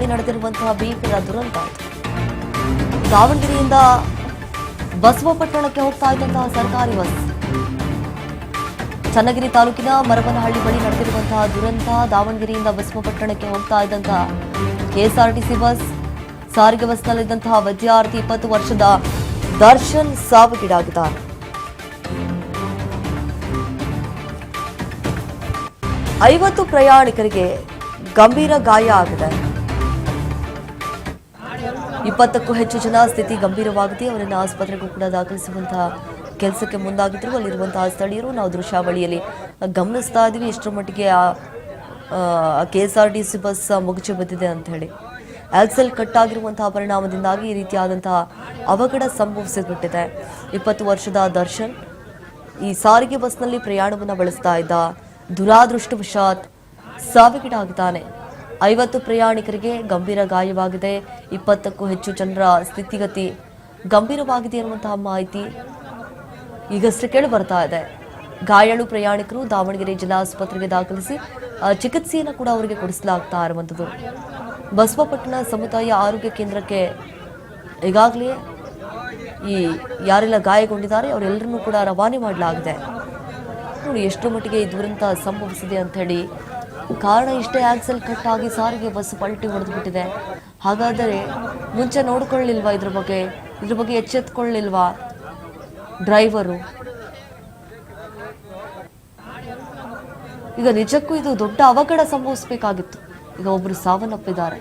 ಬಳಿ ನಡೆದಿರುವಂತಹ ಭೀಕರ ದುರಂತ. ದಾವಣಗೆರೆಯಿಂದ ಬಸವಪಟ್ಟಣಕ್ಕೆ ಹೋಗ್ತಾ ಇದ್ದಂತಹ ಸರ್ಕಾರಿ ಬಸ್. ಚನ್ನಗಿರಿ ತಾಲೂಕಿನ ಮರವನಹಳ್ಳಿ ಬಳಿ ನಡೆದಿರುವಂತಹ ದುರಂತ. ದಾವಣಗೆರೆಯಿಂದ ಬಸವಪಟ್ಟಣಕ್ಕೆ ಹೋಗ್ತಾ ಇದ್ದಂತಹ ಕೆಎಸ್ಆರ್ಟಿಸಿ ಬಸ್. ಸಾರಿಗೆ ಬಸ್ನಲ್ಲಿದ್ದಂತಹ ವಿದ್ಯಾರ್ಥಿ 20 ವರ್ಷದ ದರ್ಶನ್ ಸಾವಿಗೀಡಾಗಿದ್ದಾರೆ. ಐವತ್ತು ಪ್ರಯಾಣಿಕರಿಗೆ ಗಂಭೀರ ಗಾಯ ಆಗಿದೆ. 20ಕ್ಕೂ ಹೆಚ್ಚು ಜನ ಸ್ಥಿತಿ ಗಂಭೀರವಾಗಿದೆ. ಅವರನ್ನು ಆಸ್ಪತ್ರೆಗೂ ಕೂಡ ದಾಖಲಿಸುವಂತಹ ಕೆಲಸಕ್ಕೆ ಮುಂದಾಗಿದ್ರು ಅಲ್ಲಿರುವಂತಹ ಸ್ಥಳೀಯರು. ನಾವು ದೃಶ್ಯಾವಳಿಯಲ್ಲಿ ಗಮನಿಸ್ತಾ ಇದ್ದೀವಿ ಎಷ್ಟರ ಮಟ್ಟಿಗೆ ಕೆಎಸ್ಆರ್ಟಿಸಿ ಬಸ್ ಮುಗಿಚು ಬಿದ್ದಿದೆ ಅಂತ ಹೇಳಿ. ಆಕ್ಸೆಲ್ ಕಟ್ ಆಗಿರುವಂತಹ ಪರಿಣಾಮದಿಂದಾಗಿ ಈ ರೀತಿಯಾದಂತಹ ಅವಘಡ ಸಂಭವಿಸಿಬಿಟ್ಟಿದೆ. 20 ವರ್ಷದ ದರ್ಶನ್ ಈ ಸಾರಿಗೆ ಬಸ್ನಲ್ಲಿ ಪ್ರಯಾಣವನ್ನು ಬಳಸ್ತಾ ಇದ್ದ. ದುರಾದೃಷ್ಟವಶಾತ್ ಸಾವಿಗೀಡಾಗಿದ್ದಾನೆ. 50 ಪ್ರಯಾಣಿಕರಿಗೆ ಗಂಭೀರ ಗಾಯವಾಗಿದೆ. 20ಕ್ಕೂ ಹೆಚ್ಚು ಜನರ ಸ್ಥಿತಿಗತಿ ಗಂಭೀರವಾಗಿದೆ ಎನ್ನುವಂತಹ ಮಾಹಿತಿ ಈಗಷ್ಟೇ ಕೇಳಿ ಬರ್ತಾ ಇದೆ. ಗಾಯಾಳು ಪ್ರಯಾಣಿಕರು ದಾವಣಗೆರೆ ಜಿಲ್ಲಾಸ್ಪತ್ರೆಗೆ ದಾಖಲಿಸಿ ಚಿಕಿತ್ಸೆಯನ್ನು ಕೂಡ ಅವರಿಗೆ ಕೊಡಿಸಲಾಗ್ತಾ ಇರುವಂಥದ್ದು. ಬಸವಪಟ್ಟಣ ಸಮುದಾಯ ಆರೋಗ್ಯ ಕೇಂದ್ರಕ್ಕೆ ಈಗಾಗಲೇ ಈ ಯಾರೆಲ್ಲ ಗಾಯಗೊಂಡಿದ್ದಾರೆ ಅವರೆಲ್ಲರನ್ನೂ ಕೂಡ ರವಾನೆ ಮಾಡಲಾಗಿದೆ. ನೋಡಿ ಎಷ್ಟರ ಮಟ್ಟಿಗೆ ಈ ದುರಂತ ಸಂಭವಿಸಿದೆ ಅಂತ ಹೇಳಿ. ಕಾರಣ ಇಷ್ಟೇ, ಆಕ್ಸೆಲ್ ಕಟ್ ಆಗಿ ಸಾರಿಗೆ ಬಸ್ ಪಲ್ಟಿ ಹೊಡೆದು ಬಿಟ್ಟಿದೆ. ಹಾಗಾದರೆ ಮುಂಚೆ ನೋಡ್ಕೊಳ್ಳಿಲ್ವಾ ಇದ್ರ ಬಗ್ಗೆ ಎಚ್ಚೆತ್ಕೊಳ್ಳಿಲ್ವಾ ಡ್ರೈವರು? ಈಗ ನಿಜಕ್ಕೂ ಇದು ದೊಡ್ಡ ಅವಘಡ ಸಂಭವಿಸಬೇಕಾಗಿತ್ತು. ಈಗ ಒಬ್ಬರು ಸಾವನ್ನಪ್ಪಿದ್ದಾರೆ.